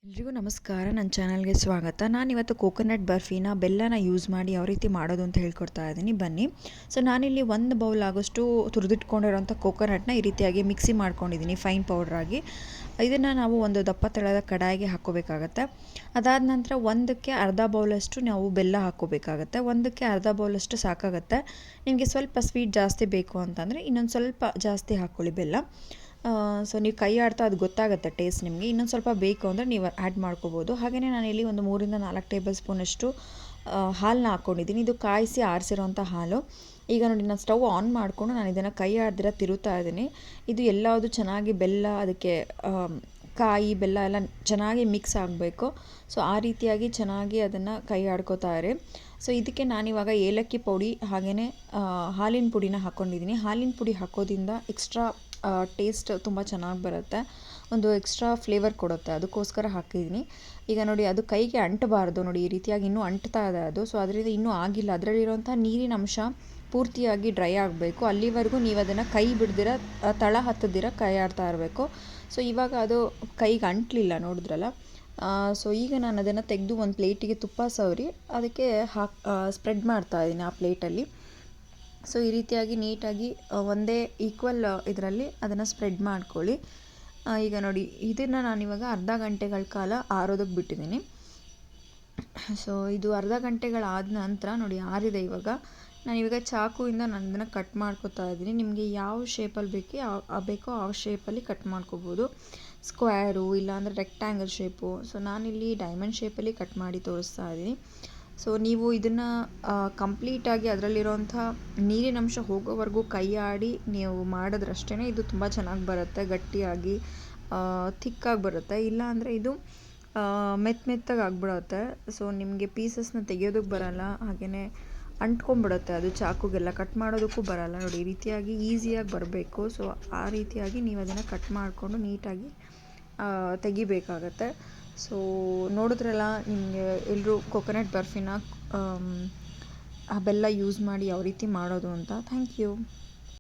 ಎಲ್ರಿಗೂ ನಮಸ್ಕಾರ. ನನ್ನ ಚಾನಲ್ಗೆ ಸ್ವಾಗತ. ನಾನಿವತ್ತು ಕೋಕೋನಟ್ ಬರ್ಫಿನ ಬೆಲ್ಲನ ಯೂಸ್ ಮಾಡಿ ಯಾವ ರೀತಿ ಮಾಡೋದು ಅಂತ ಹೇಳ್ಕೊಡ್ತಾ ಇದ್ದೀನಿ, ಬನ್ನಿ. ಸೊ ನಾನಿಲ್ಲಿ 1 ಬೌಲ್ ಆಗೋಷ್ಟು ತುರಿದಿಟ್ಕೊಂಡಿರೋಂಥ ಕೋಕೋನಟ್ನ ಈ ರೀತಿಯಾಗಿ ಮಿಕ್ಸಿ ಮಾಡ್ಕೊಂಡಿದ್ದೀನಿ ಫೈನ್ ಪೌಡ್ರಾಗಿ. ಇದನ್ನು ನಾವು ಒಂದು ದಪ್ಪ ತಳದ ಕಡಾಯಿಗೆ ಹಾಕ್ಕೋಬೇಕಾಗತ್ತೆ. ಅದಾದ ನಂತರ ಒಂದಕ್ಕೆ ಅರ್ಧ ಬೌಲಷ್ಟು ನಾವು ಬೆಲ್ಲ ಹಾಕ್ಕೋಬೇಕಾಗತ್ತೆ. ಒಂದಕ್ಕೆ ಅರ್ಧ ಬೌಲಷ್ಟು ಸಾಕಾಗುತ್ತೆ. ನಿಮಗೆ ಸ್ವಲ್ಪ ಸ್ವೀಟ್ ಜಾಸ್ತಿ ಬೇಕು ಅಂತಂದರೆ ಇನ್ನೊಂದು ಸ್ವಲ್ಪ ಜಾಸ್ತಿ ಹಾಕ್ಕೊಳ್ಳಿ ಬೆಲ್ಲ. ಸೊ ನೀವು ಕೈ ಆಡ್ತಾ ಅದು ಗೊತ್ತಾಗುತ್ತೆ ಟೇಸ್ಟ್ ನಿಮಗೆ. ಇನ್ನೊಂದು ಸ್ವಲ್ಪ ಬೇಕು ಅಂದರೆ ನೀವು ಆ್ಯಡ್ ಮಾಡ್ಕೋಬೋದು. ಹಾಗೆಯೇ ನಾನಿಲ್ಲಿ ಒಂದು 3 4 ಟೇಬಲ್ ಸ್ಪೂನಷ್ಟು ಹಾಲನ್ನ ಹಾಕ್ಕೊಂಡಿದ್ದೀನಿ. ಇದು ಕಾಯಿಸಿ ಆರಿಸಿರೋಂಥ ಹಾಲು. ಈಗ ನೋಡಿ, ನಾನು ಸ್ಟವ್ ಆನ್ ಮಾಡಿಕೊಂಡು ನಾನು ಇದನ್ನು ಕೈ ಆಡ್ದಿರ ತಿರುತ್ತಾ ಇದ್ದೀನಿ. ಇದು ಎಲ್ಲವುದು ಚೆನ್ನಾಗಿ ಬೆಲ್ಲ, ಅದಕ್ಕೆ ಕಾಯಿ ಬೆಲ್ಲ ಎಲ್ಲ ಚೆನ್ನಾಗಿ ಮಿಕ್ಸ್ ಆಗಬೇಕು. ಸೊ ಆ ರೀತಿಯಾಗಿ ಚೆನ್ನಾಗಿ ಅದನ್ನು ಕೈ ಆಡ್ಕೋತಾ ಇರಿ. ಸೊ ಇದಕ್ಕೆ ನಾನಿವಾಗ ಏಲಕ್ಕಿ ಪುಡಿ ಹಾಗೆಯೇ ಹಾಲಿನ ಪುಡಿನ ಹಾಕ್ಕೊಂಡಿದ್ದೀನಿ. ಹಾಲಿನ ಪುಡಿ ಹಾಕೋದ್ರಿಂದ ಎಕ್ಸ್ಟ್ರಾ ಟೇಸ್ಟ್ ತುಂಬ ಚೆನ್ನಾಗಿ ಬರುತ್ತೆ, ಒಂದು ಎಕ್ಸ್ಟ್ರಾ ಫ್ಲೇವರ್ ಕೊಡುತ್ತೆ, ಅದಕ್ಕೋಸ್ಕರ ಹಾಕಿದ್ದೀನಿ. ಈಗ ನೋಡಿ, ಅದು ಕೈಗೆ ಅಂಟಬಾರ್ದು. ನೋಡಿ, ಈ ರೀತಿಯಾಗಿ ಇನ್ನೂ ಅಂಟ್ತಾ ಇದೆ ಅದು. ಸೊ ಅದರಿಂದ ಇನ್ನೂ ಆಗಿಲ್ಲ. ಅದರಲ್ಲಿರುವಂಥ ನೀರಿನ ಅಂಶ ಪೂರ್ತಿಯಾಗಿ ಡ್ರೈ ಆಗಬೇಕು. ಅಲ್ಲಿವರೆಗೂ ನೀವು ಅದನ್ನು ಕೈ ಬಿಡ್ದಿರ, ತಳ ಹತ್ತದಿರ ಕೈ ಆಡ್ತಾ ಇರಬೇಕು. ಸೊ ಇವಾಗ ಅದು ಕೈಗೆ ಅಂಟಲಿಲ್ಲ, ನೋಡಿದ್ರಲ್ಲ. ಸೊ ಈಗ ನಾನು ಅದನ್ನು ತೆಗೆದು ಒಂದು ಪ್ಲೇಟಿಗೆ ತುಪ್ಪ ಸವರಿ ಅದಕ್ಕೆ ಸ್ಪ್ರೆಡ್ ಮಾಡ್ತಾ ಇದ್ದೀನಿ ಆ ಪ್ಲೇಟಲ್ಲಿ. ಸೊ ಈ ರೀತಿಯಾಗಿ ನೀಟಾಗಿ ಒಂದೇ ಈಕ್ವಲ್ ಇದರಲ್ಲಿ ಅದನ್ನು ಸ್ಪ್ರೆಡ್ ಮಾಡ್ಕೊಳ್ಳಿ. ಈಗ ನೋಡಿ, ಇದನ್ನು ನಾನಿವಾಗ ಅರ್ಧ ಗಂಟೆಗಳ ಕಾಲ ಆರೋದಕ್ಕೆ ಬಿಟ್ಟಿದ್ದೀನಿ. ಸೊ ಇದು ಅರ್ಧ ಗಂಟೆಗಳಾದ ನಂತರ ನೋಡಿ ಆರಿದೆ. ನಾನಿವಾಗ ಚಾಕುವಿಂದ ನಾನು ಇದನ್ನು ಕಟ್ ಮಾಡ್ಕೊತಾ ಇದ್ದೀನಿ. ನಿಮಗೆ ಯಾವ ಶೇಪಲ್ಲಿ ಬೇಕೋ ಆ ಶೇಪಲ್ಲಿ ಕಟ್ ಮಾಡ್ಕೋಬೋದು. ಸ್ಕ್ವೇರು, ಇಲ್ಲಾಂದರೆ ರೆಕ್ಟ್ಯಾಂಗಲ್ ಶೇಪು. ಸೊ ನಾನಿಲ್ಲಿ ಡೈಮಂಡ್ ಶೇಪಲ್ಲಿ ಕಟ್ ಮಾಡಿ ತೋರಿಸ್ತಾ ಇದ್ದೀನಿ. ಸೊ ನೀವು ಇದನ್ನು ಕಂಪ್ಲೀಟಾಗಿ ಅದರಲ್ಲಿರೋಂಥ ನೀರಿನಂಶ ಹೋಗೋವರೆಗೂ ಕೈ ಆಡಿ ನೀವು ಮಾಡಿದ್ರಷ್ಟೇ ಇದು ತುಂಬ ಚೆನ್ನಾಗಿ ಬರುತ್ತೆ, ಗಟ್ಟಿಯಾಗಿ ಥಿಕ್ಕಾಗಿ ಬರುತ್ತೆ. ಇಲ್ಲ ಅಂದರೆ ಇದು ಮೆತ್ತಗೆ ಆಗಿಬಿಡುತ್ತೆ. ಸೊ ನಿಮಗೆ ಪೀಸಸ್ನ ತೆಗೆಯೋದಕ್ಕೆ ಬರಲ್ಲ, ಹಾಗೆಯೇ ಅಂಟ್ಕೊಂಡ್ಬಿಡುತ್ತೆ, ಅದು ಚಾಕುಗೆಲ್ಲ ಕಟ್ ಮಾಡೋದಕ್ಕೂ ಬರಲ್ಲ. ನೋಡಿ, ಈ ರೀತಿಯಾಗಿ ಈಸಿಯಾಗಿ ಬರಬೇಕು. ಸೊ ಆ ರೀತಿಯಾಗಿ ನೀವು ಅದನ್ನು ಕಟ್ ಮಾಡಿಕೊಂಡು ನೀಟಾಗಿ ತೆಗಿಬೇಕಾಗತ್ತೆ. ಸೊ ನೋಡಿದ್ರಲ್ಲ, ನಿಮಗೆ ಎಲ್ಲರೂ ಕೋಕೋನಟ್ ಬರ್ಫಿನ ಬೆಲ್ಲ ಯೂಸ್ ಮಾಡಿ ಯಾವ ರೀತಿ ಮಾಡೋದು ಅಂತ. Thank you.